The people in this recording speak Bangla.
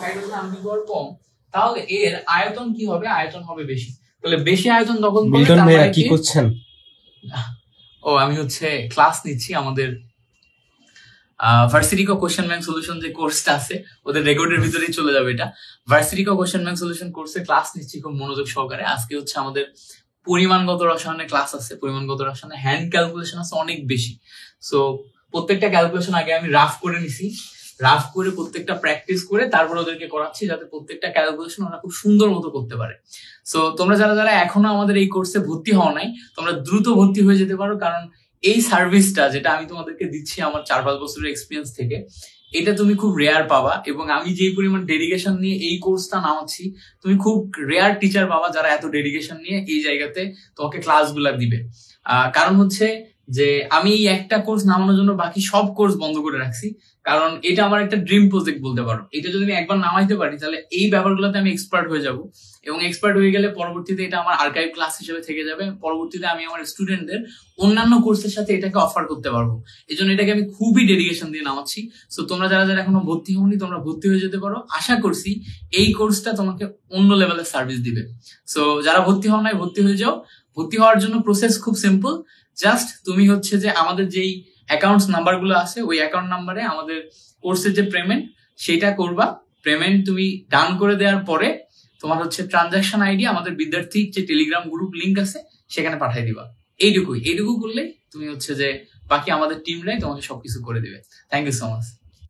হাইড্রোজেন আণবিক ভর কম, তাহলে এর আয়তন কি হবে? আয়তন হবে বেশি। তাহলে বেশি আয়তন দখল করলে মিল্টন ভাইয়া কি করছেন? ও আমি ক্লাস নিচ্ছি আমাদের ভার্সিটি কো কোশ্চেন ব্যাংক সলিউশন যে কোর্সটা আছে ওদের রেকর্ডের ভিতরেই চলে যাবে এটা। ভার্সিটি কো কোশ্চেন ব্যাংক সলিউশন কোর্সে ক্লাস নিচ্ছি খুব মনোযোগ সহকারে। আজকে আমাদের পরিমাণগত রসায়নের ক্লাস আছে। পরিমাণগত রসায়নে হ্যান্ড ক্যালকুলেশন আছে অনেক বেশি। সো প্রত্যেকটা ক্যালকুলেশন আগে আমি রাফ করে নিছি, রাফ করে প্রত্যেকটা প্র্যাকটিস করে তারপর ওদেরকে করাচ্ছি, যাতে প্রত্যেকটা ক্যালকুলেশন ওরা খুব সুন্দর মতো করতে পারে। সো তোমরা যারা যারা এখনো আমাদের এই কোর্সে ভর্তি হওয়া নাই, তোমরা দ্রুত ভর্তি হয়ে যেতে পারো, কারণ এই সার্ভিসটা যেটা আমি তোমাদেরকে দিচ্ছি আমার 4-5 বছরের এক্সপিরিয়েন্স থেকে, এটা তুমি খুব রেয়ার পাবা। এবং আমি যেই পরিমাণ ডেডিকেশন নিয়ে এই কোর্সটা নামাচ্ছি, তুমি খুব রেয়ার টিচার পাবা যারা এত ডেডিকেশন নিয়ে এই জায়গাতে তোমাকে ক্লাসগুলা দিবে। কারণ যে আমি এই একটা কোর্স নামানোর জন্য বাকি সব কোর্স বন্ধ করে রাখছি, কারণ এটা আমার একটা ড্রিম প্রজেক্ট বলতে পারো। এটা যদি আমি একবার নামাইতে পারি তাহলে এই ব্যাপারগুলোতে আমি এক্সপার্ট হয়ে যাব, এবং এক্সপার্ট হয়ে গেলে পরবর্তীতে এটা আমার আর্কাইভ ক্লাস হিসেবে থেকে যাবে। পরবর্তীতে আমি আমার স্টুডেন্টদের অন্যান্য কোর্সের সাথে এটাকে অফার করতে পারবো। এই জন্য এটাকে আমি খুবই ডেডিকেশন দিয়ে নামাচ্ছি। সো তোমরা যারা যারা এখনো ভর্তি হওনি, তোমরা ভর্তি হয়ে যেতে পারো। আশা করছি এই কোর্সটা তোমাকে অন্য লেভেলের সার্ভিস দিবে। সো যারা ভর্তি হও নাই, ভর্তি হয়ে যাও। ভর্তি হওয়ার জন্য প্রসেস খুব সিম্পল। জাস্ট তুমি যে আমাদের যেই অ্যাকাউন্টস নাম্বার গুলো আছে, ওই অ্যাকাউন্ট নাম্বারে আমাদের কোর্সের যে পেমেন্ট সেটা করবা। পেমেন্ট তুমি ডান করে দেওয়ার পরে তোমার ট্রানজাকশন আইডি আমাদের বিদ্যার্থী যে টেলিগ্রাম গ্রুপ লিংক আছে সেখানে পাঠিয়ে দিবা। এইটুকু করলেই তুমি যে বাকি আমাদের টিমরাই তোমাকে সবকিছু করে দিবে। Thank you so much.